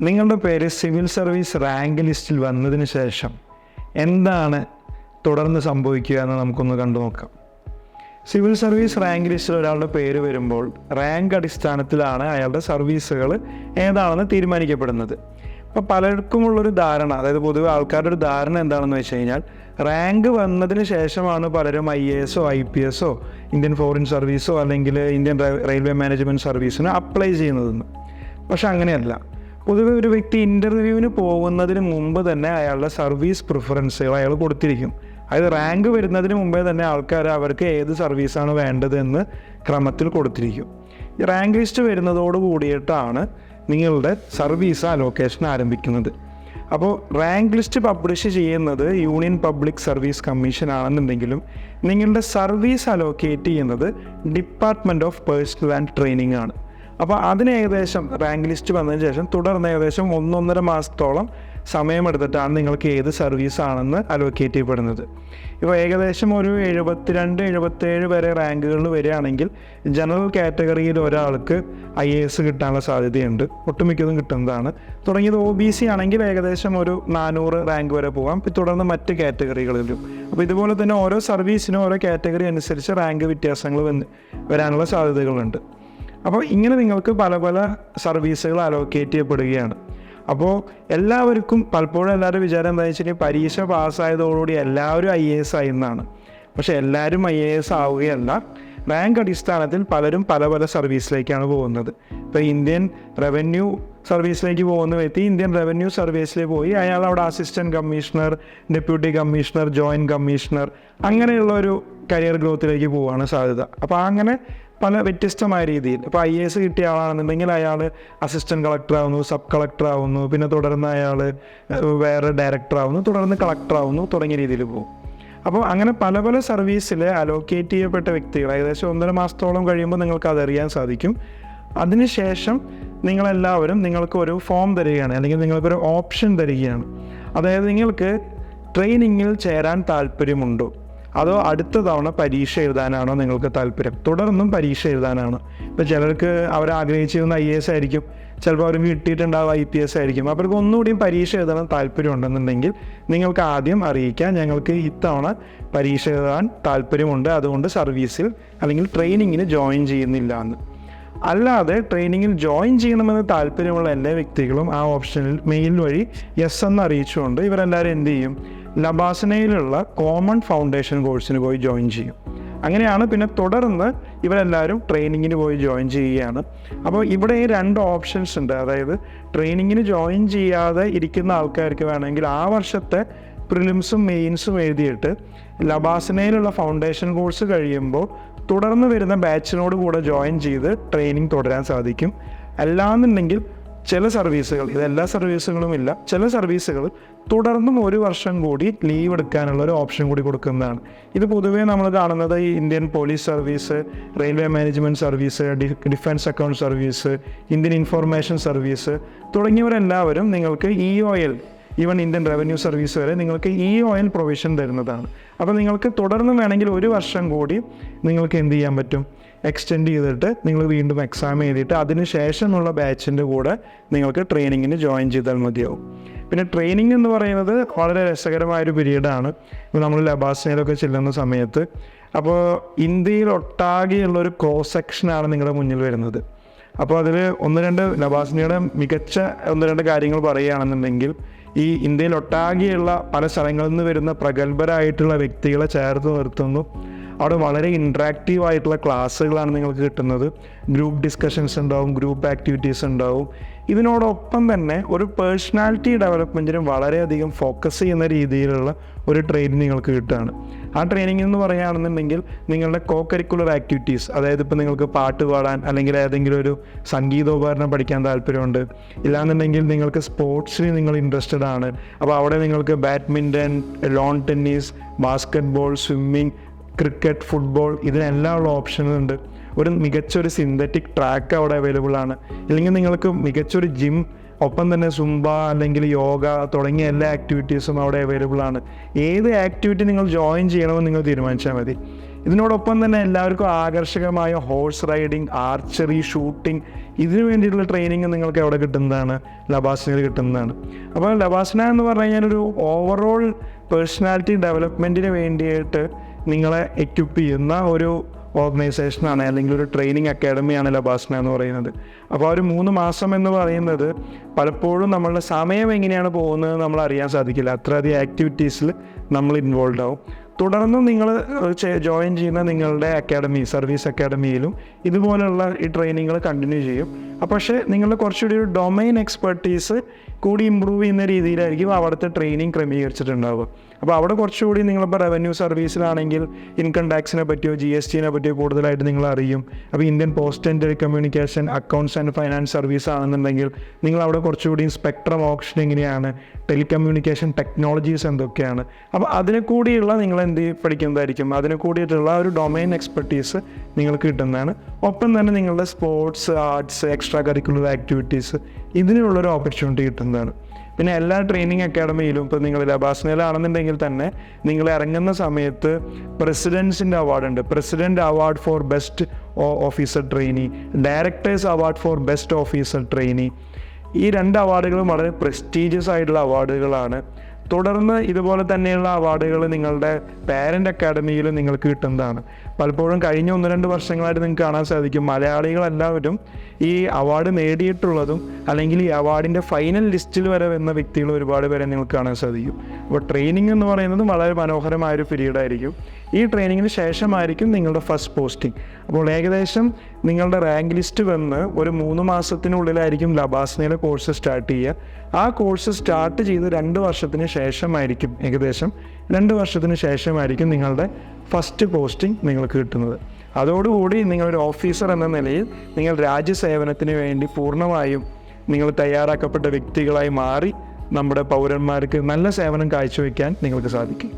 നിങ്ങളുടെ പേര് civil service rank ലിസ്റ്റിൽ വന്നതിന് ശേഷം എന്താണ് തുടർന്ന് സംഭവിക്കുക എന്ന് നമുക്കൊന്ന് കണ്ടു നോക്കാം. സിവിൽ സർവീസ് റാങ്ക് ലിസ്റ്റിൽ ഒരാളുടെ പേര് വരുമ്പോൾ റാങ്ക് അടിസ്ഥാനത്തിലാണ് അയാളുടെ സർവീസുകൾ ഏതാണെന്ന് തീരുമാനിക്കപ്പെടുന്നത്. അപ്പോൾ പലർക്കുമുള്ളൊരു ധാരണ, അതായത് പൊതുവെ ആൾക്കാരുടെ ഒരു ധാരണ എന്താണെന്ന് വെച്ച് കഴിഞ്ഞാൽ റാങ്ക് വന്നതിന് ശേഷമാണ് പലരും IAS IPS ഇന്ത്യൻ ഫോറിൻ സർവീസോ അല്ലെങ്കിൽ ഇന്ത്യൻ റെയിൽവേ മാനേജ്മെൻറ്റ് സർവീസിന് അപ്ലൈ ചെയ്യുന്നതെന്ന്. പക്ഷെ അങ്ങനെയല്ല. പൊതുവെ ഒരു വ്യക്തി ഇൻ്റർവ്യൂവിന് പോകുന്നതിന് മുമ്പ് തന്നെ അയാളുടെ സർവീസ് പ്രിഫറൻസുകൾ അയാൾ കൊടുത്തിരിക്കും. അതായത് റാങ്ക് വരുന്നതിന് മുമ്പേ തന്നെ ആൾക്കാർ അവർക്ക് ഏത് സർവീസാണ് വേണ്ടതെന്ന് ക്രമത്തിൽ കൊടുത്തിരിക്കും. ഈ റാങ്ക് ലിസ്റ്റ് വരുന്നതോട് കൂടിയിട്ടാണ് നിങ്ങളുടെ സർവീസ് അലോക്കേഷൻ ആരംഭിക്കുന്നത്. അപ്പോൾ റാങ്ക് ലിസ്റ്റ് പബ്ലിഷ് ചെയ്യുന്നത് യൂണിയൻ പബ്ലിക് സർവീസ് കമ്മീഷൻ ആണെന്നുണ്ടെങ്കിലും നിങ്ങളുടെ സർവീസ് അലോക്കേറ്റ് ചെയ്യുന്നത് department of personal and training ആണ്. അപ്പോൾ അതിന് ഏകദേശം റാങ്ക് ലിസ്റ്റ് വന്നതിന് ശേഷം തുടർന്ന് ഏകദേശം 1-1.5 മാസത്തോളം സമയമെടുത്തിട്ടാണ് നിങ്ങൾക്ക് ഏത് സർവീസാണെന്ന് അലോക്കേറ്റ് ചെയ്യപ്പെടുന്നത്. ഇപ്പോൾ ഏകദേശം ഒരു 72-77 വരെ റാങ്കുകളിൽ വരികയാണെങ്കിൽ ജനറൽ കാറ്റഗറിയിൽ ഒരാൾക്ക് IAS കിട്ടാനുള്ള സാധ്യതയുണ്ട്, ഒട്ടുമിക്കതും കിട്ടുന്നതാണ്. തുടങ്ങിയത് OBC ആണെങ്കിൽ ഏകദേശം ഒരു 400 റാങ്ക് വരെ പോകാം, തുടർന്ന് മറ്റ് കാറ്റഗറികളിലും. അപ്പോൾ ഇതുപോലെ തന്നെ ഓരോ സർവീസിനും ഓരോ കാറ്റഗറി അനുസരിച്ച് റാങ്ക് വ്യത്യാസങ്ങൾ വരാനുള്ള സാധ്യതകളുണ്ട്. അപ്പോൾ ഇങ്ങനെ നിങ്ങൾക്ക് പല പല സർവീസുകൾ അലോക്കേറ്റ് ചെയ്യപ്പെടുകയാണ്. അപ്പോൾ എല്ലാവർക്കും പലപ്പോഴും എല്ലാവരും വിചാരം എന്താണെന്ന് വെച്ച് കഴിഞ്ഞാൽ പരീക്ഷ പാസ്സായതോടുകൂടി എല്ലാവരും IAS ആയി എന്നാണ്. പക്ഷേ എല്ലാവരും IAS ആവുകയല്ല. റാങ്ക് അടിസ്ഥാനത്തിൽ പലരും പല പല സർവീസിലേക്കാണ് പോകുന്നത്. ഇപ്പോൾ ഇന്ത്യൻ റവന്യൂ സർവീസിലേക്ക് പോകുന്ന വ്യക്തി ഇന്ത്യൻ റവന്യൂ സർവീസിലേക്ക് പോയി അയാൾ അവിടെ assistant commissioner, deputy commissioner, joint commissioner അങ്ങനെയുള്ള ഒരു കരിയർ ഗ്രോത്തിലേക്ക് പോവാണ് സാധ്യത. അപ്പോൾ അങ്ങനെ പല വ്യത്യസ്തമായ രീതിയിൽ ഇപ്പോൾ IAS കിട്ടിയ ആളാണെന്നുണ്ടെങ്കിൽ അയാൾ അസിസ്റ്റൻറ്റ് കളക്ടർ ആവുന്നു, സബ് കളക്ടർ ആവുന്നു, പിന്നെ തുടർന്ന് അയാൾ വേറെ ഡയറക്ടർ ആവുന്നു, തുടർന്ന് കളക്ടർ ആവുന്നു, തുടങ്ങിയ രീതിയിൽ പോകും. അപ്പോൾ അങ്ങനെ പല പല സർവീസിൽ അലോക്കേറ്റ് ചെയ്യപ്പെട്ട വ്യക്തികൾ ഏകദേശം 1.5 മാസത്തോളം കഴിയുമ്പോൾ നിങ്ങൾക്ക് അതറിയാൻ സാധിക്കും. അതിനുശേഷം നിങ്ങളെല്ലാവരും നിങ്ങൾക്ക് ഒരു ഫോം തരികയാണ്, അല്ലെങ്കിൽ നിങ്ങൾക്കൊരു ഓപ്ഷൻ തരികയാണ്. അതായത് നിങ്ങൾക്ക് ട്രെയിനിങ്ങിൽ ചേരാൻ താല്പര്യമുണ്ടോ, അതോ അടുത്ത തവണ പരീക്ഷ എഴുതാനാണോ നിങ്ങൾക്ക് താല്പര്യം, തുടർന്നും പരീക്ഷ എഴുതാനാണ്. ഇപ്പോൾ ചിലർക്ക് അവർ ആഗ്രഹിച്ചിരുന്ന IAS ആയിരിക്കും, ചിലപ്പോൾ അവർക്ക് കിട്ടിയിട്ടുണ്ടാവും IPS ആയിരിക്കും. അവർക്ക് ഒന്നുകൂടിയും പരീക്ഷ എഴുതാൻ താല്പര്യം ഉണ്ടെന്നുണ്ടെങ്കിൽ നിങ്ങൾക്ക് ആദ്യം അറിയിക്കാം, ഞങ്ങൾക്ക് ഇത്തവണ പരീക്ഷ എഴുതാൻ താല്പര്യമുണ്ട്, അതുകൊണ്ട് സർവീസിൽ അല്ലെങ്കിൽ ട്രെയിനിങ്ങിന് ജോയിൻ ചെയ്യുന്നില്ല എന്ന്. അല്ലാതെ ട്രെയിനിങ്ങിൽ ജോയിൻ ചെയ്യണമെന്ന് താല്പര്യമുള്ള എല്ലാ വ്യക്തികളും ആ ഓപ്ഷനിൽ മെയിൽ വഴി യെസ് എന്ന് അറിയിച്ചുകൊണ്ട് ഇവരെല്ലാവരും എന്ത് ചെയ്യും, ലബാസനയിലുള്ള കോമൺ ഫൗണ്ടേഷൻ കോഴ്സിന് പോയി ജോയിൻ ചെയ്യും. അങ്ങനെയാണ് പിന്നെ തുടർന്ന് ഇവരെല്ലാവരും ട്രെയിനിങ്ങിന് പോയി ജോയിൻ ചെയ്യുകയാണ്. അപ്പോൾ ഇവിടെ 2 ഓപ്ഷൻസ് ഉണ്ട്. അതായത് ട്രെയിനിങ്ങിന് ജോയിൻ ചെയ്യാതെ ഇരിക്കുന്ന ആൾക്കാർക്ക് വേണമെങ്കിൽ ആ വർഷത്തെ പ്രിലിംസും മെയിൻസും എഴുതിയിട്ട് ലബാസനയിലുള്ള ഫൗണ്ടേഷൻ കോഴ്സ് കഴിയുമ്പോൾ തുടർന്ന് വരുന്ന ബാച്ചിനോട് കൂടെ ജോയിൻ ചെയ്ത് ട്രെയിനിങ് തുടരാൻ സാധിക്കും. അല്ലാന്നുണ്ടെങ്കിൽ ചില സർവീസുകൾ, ഇതെല്ലാ സർവീസുകളും ഇല്ല, ചില സർവീസുകൾ തുടർന്നും 1 വർഷം കൂടി ലീവ് എടുക്കാനുള്ള ഒരു ഓപ്ഷൻ കൂടി കൊടുക്കുന്നതാണ്. ഇത് പൊതുവേ നമ്മൾ കാണുന്നത് ഈ Indian police service, railway management service, defence account service, Indian information service തുടങ്ങിയവരെല്ലാവരും നിങ്ങൾക്ക് EOL, even Indian revenue service വരെ നിങ്ങൾക്ക് EOL പ്രൊവിഷൻ തരുന്നതാണ്. അപ്പോൾ നിങ്ങൾക്ക് തുടർന്ന് വേണമെങ്കിൽ 1 വർഷം കൂടി നിങ്ങൾക്ക് എന്ത് ചെയ്യാൻ പറ്റും, എക്സ്റ്റെൻഡ് ചെയ്തിട്ട് നിങ്ങൾ വീണ്ടും എക്സാം എഴുതിയിട്ട് അതിന് ശേഷമുള്ള ബാച്ചിൻ്റെ കൂടെ നിങ്ങൾക്ക് ട്രെയിനിങ്ങിന് ജോയിൻ ചെയ്താൽ മതിയാവും. പിന്നെ ട്രെയിനിങ് എന്ന് പറയുന്നത് വളരെ രസകരമായൊരു പീരീഡാണ്. ഇപ്പോൾ നമ്മൾ ലബാസനയിലൊക്കെ ചെല്ലുന്ന സമയത്ത് അപ്പോൾ ഇന്ത്യയിൽ ഒട്ടാകെയുള്ളൊരു ക്രോസ് സെക്ഷനാണ് നിങ്ങളുടെ മുന്നിൽ വരുന്നത്. അപ്പോൾ അതിൽ 1-2 ലബാസനയുടെ മികച്ച 1-2 കാര്യങ്ങൾ പറയുകയാണെന്നുണ്ടെങ്കിൽ ഈ ഇന്ത്യയിൽ ഒട്ടാകെയുള്ള പല സ്ഥലങ്ങളിൽ നിന്ന് വരുന്ന പ്രഗത്ഭരായിട്ടുള്ള വ്യക്തികളെ ചേർത്ത് നിർത്തുന്നു. അവിടെ വളരെ ഇൻട്രാക്റ്റീവ് ആയിട്ടുള്ള ക്ലാസ്സുകളാണ് നിങ്ങൾക്ക് കിട്ടുന്നത്. ഗ്രൂപ്പ് ഡിസ്കഷൻസ് ഉണ്ടാവും, ഗ്രൂപ്പ് ആക്ടിവിറ്റീസ് ഉണ്ടാവും. ഇതിനോടൊപ്പം തന്നെ ഒരു പേഴ്സണാലിറ്റി ഡെവലപ്മെൻറ്റിനും വളരെയധികം ഫോക്കസ് ചെയ്യുന്ന രീതിയിലുള്ള ഒരു ട്രെയിനിങ് നിങ്ങൾക്ക് കിട്ടുകയാണ്. ആ ട്രെയിനിങ് എന്ന് പറയുകയാണെന്നുണ്ടെങ്കിൽ നിങ്ങളുടെ കോ കരിക്കുലർ ആക്ടിവിറ്റീസ്, അതായത് ഇപ്പോൾ നിങ്ങൾക്ക് പാട്ട് പാടാൻ അല്ലെങ്കിൽ ഏതെങ്കിലും ഒരു സംഗീതോപകരണം പഠിക്കാൻ താല്പര്യമുണ്ട്, ഇല്ലാന്നുണ്ടെങ്കിൽ നിങ്ങൾക്ക് സ്പോർട്സിൽ നിങ്ങൾ ഇൻട്രസ്റ്റഡ് ആണ്, അപ്പോൾ അവിടെ നിങ്ങൾക്ക് badminton, loan tennis, basket ball, swimming, cricket, football ഇതിനെല്ലാം ഉള്ള ഓപ്ഷനുകളുണ്ട്. ഒരു മികച്ചൊരു സിന്തറ്റിക് ട്രാക്ക് അവിടെ അവൈലബിൾ ആണ്. ഇല്ലെങ്കിൽ നിങ്ങൾക്ക് മികച്ചൊരു ജിം, ഒപ്പം തന്നെ സുംബ അല്ലെങ്കിൽ യോഗ തുടങ്ങിയ എല്ലാ ആക്ടിവിറ്റീസും അവിടെ അവൈലബിൾ ആണ്. ഏത് ആക്ടിവിറ്റി നിങ്ങൾ ജോയിൻ ചെയ്യണമെന്ന് നിങ്ങൾ തീരുമാനിച്ചാൽ മതി. ഇതിനോടൊപ്പം തന്നെ എല്ലാവർക്കും ആകർഷകമായ ഹോഴ്സ് റൈഡിങ്, ആർച്ചറി, ഷൂട്ടിംഗ്, ഇതിനു വേണ്ടിയിട്ടുള്ള ട്രെയിനിങ് നിങ്ങൾക്ക് എവിടെ കിട്ടുന്നതാണ്? ലബാസ്നയിൽ കിട്ടുന്നതാണ്. അപ്പോൾ ലബാസ്ന എന്ന് പറഞ്ഞു കഴിഞ്ഞാൽ ഒരു ഓവറോൾ പേഴ്സണാലിറ്റി ഡെവലപ്മെൻറ്റിന് വേണ്ടിയിട്ട് നിങ്ങളെ എക്യുപ്പ് ചെയ്യുന്ന ഒരു ഓർഗനൈസേഷനാണ്, അല്ലെങ്കിൽ ഒരു ട്രെയിനിങ് അക്കാഡമിയാണ് ലബാസ്ന എന്ന് പറയുന്നത്. അപ്പോൾ ആ ഒരു 3 മാസം എന്ന് പറയുന്നത് പലപ്പോഴും നമ്മളുടെ സമയം എങ്ങനെയാണ് പോകുന്നത് നമ്മൾ അറിയാൻ സാധിക്കില്ല. അത്രയധികം ആക്ടിവിറ്റീസിൽ നമ്മൾ ഇൻവോൾവ് ആവും. തുടർന്നും നിങ്ങൾ ജോയിൻ ചെയ്യുന്ന നിങ്ങളുടെ അക്കാഡമി, സർവീസ് അക്കാഡമിയിലും ഇതുപോലുള്ള ഈ ട്രെയിനിങ്ങൾ കണ്ടിന്യൂ ചെയ്യും. പക്ഷേ നിങ്ങളുടെ കുറച്ചുകൂടി ഒരു ഡൊമൈൻ എക്സ്പെർട്ടീസ് കൂടി ഇമ്പ്രൂവ് ചെയ്യുന്ന രീതിയിലായിരിക്കും അവിടുത്തെ ട്രെയിനിങ് ക്രമീകരിച്ചിട്ടുണ്ടാവുക. അപ്പോൾ അവിടെ കുറച്ചുകൂടി നിങ്ങളിപ്പോൾ റവന്യൂ സർവീസിലാണെങ്കിൽ ഇൻകം ടാക്സിനെ പറ്റിയോ GST പറ്റിയോ കൂടുതലായിട്ട് നിങ്ങൾ അറിയും. അപ്പോൾ Indian post and telecommunication, accounts and finance service ആണെന്നുണ്ടെങ്കിൽ നിങ്ങൾ അവിടെ കുറച്ചുകൂടി സ്പെക്ട്രം ഓപ്ഷൻ എങ്ങനെയാണ്, ടെലികമ്മ്യൂണിക്കേഷൻ ടെക്നോളജീസ് എന്തൊക്കെയാണ്, അപ്പോൾ അതിനെ കൂടിയുള്ള നിങ്ങൾ പഠിക്കുന്നതായിരിക്കും. അതിനെ കൂടിയിട്ടുള്ള ഒരു ഡൊമൈൻ എക്സ്പെർട്ടീസ് നിങ്ങൾക്ക് കിട്ടുന്നതാണ്. ഒപ്പം തന്നെ നിങ്ങളുടെ sports, arts, extra curricular activities ഇതിനുള്ളൊരു ഓപ്പർച്യൂണിറ്റി കിട്ടുന്നതാണ്. പിന്നെ എല്ലാ ട്രെയിനിങ് അക്കാഡമിയിലും ഇപ്പോൾ നിങ്ങൾ ലബാസ്നയിലാണെന്നുണ്ടെങ്കിൽ തന്നെ നിങ്ങൾ ഇറങ്ങുന്ന സമയത്ത് പ്രസിഡൻസിൻ്റെ അവാർഡുണ്ട്. President award for best officer trainee, directors award for best officer trainee. ഈ 2 അവാർഡുകളും വളരെ പ്രസ്റ്റീജിയസ് ആയിട്ടുള്ള അവാർഡുകളാണ്. തുടർന്ന് ഇതുപോലെ തന്നെയുള്ള അവാർഡുകൾ നിങ്ങളുടെ പാരൻ്റ് അക്കാഡമിയിലും നിങ്ങൾക്ക് കിട്ടുന്നതാണ്. പലപ്പോഴും കഴിഞ്ഞ 1-2 വർഷങ്ങളായിട്ട് നിങ്ങൾക്ക് കാണാൻ സാധിക്കും മലയാളികളെല്ലാവരും ഈ അവാർഡ് നേടിയിട്ടുള്ളതും അല്ലെങ്കിൽ ഈ അവാർഡിൻ്റെ ഫൈനൽ ലിസ്റ്റിൽ വരെ വന്ന വ്യക്തികൾ ഒരുപാട് പേരെ നിങ്ങൾക്ക് കാണാൻ സാധിക്കും. അപ്പോൾ ട്രെയിനിങ് എന്ന് പറയുന്നത് വളരെ മനോഹരമായൊരു പീരീഡായിരിക്കും. ഈ ട്രെയിനിങ്ങിന് ശേഷമായിരിക്കും നിങ്ങളുടെ ഫസ്റ്റ് പോസ്റ്റിംഗ്. അപ്പോൾ ഏകദേശം നിങ്ങളുടെ റാങ്ക് ലിസ്റ്റ് വന്ന് ഒരു 3 മാസത്തിനുള്ളിലായിരിക്കും ലബാസ്നയിലെ കോഴ്സ് സ്റ്റാർട്ട് ചെയ്യുക. ആ കോഴ്സ് സ്റ്റാർട്ട് ചെയ്ത് 2 വർഷത്തിന് ശേഷമായിരിക്കും, ഏകദേശം 2 വർഷത്തിന് ശേഷമായിരിക്കും നിങ്ങളുടെ ഫസ്റ്റ് പോസ്റ്റിംഗ് നിങ്ങൾക്ക് കിട്ടുന്നത്. അതോടുകൂടി നിങ്ങളൊരു ഓഫീസർ എന്ന നിലയിൽ നിങ്ങൾ രാജ്യസേവനത്തിന് വേണ്ടി പൂർണ്ണമായും നിങ്ങൾ തയ്യാറാക്കപ്പെട്ട വ്യക്തികളായി മാറി നമ്മുടെ പൗരന്മാർക്ക് നല്ല സേവനം കാഴ്ചവെക്കാൻ നിങ്ങൾക്ക് സാധിക്കും.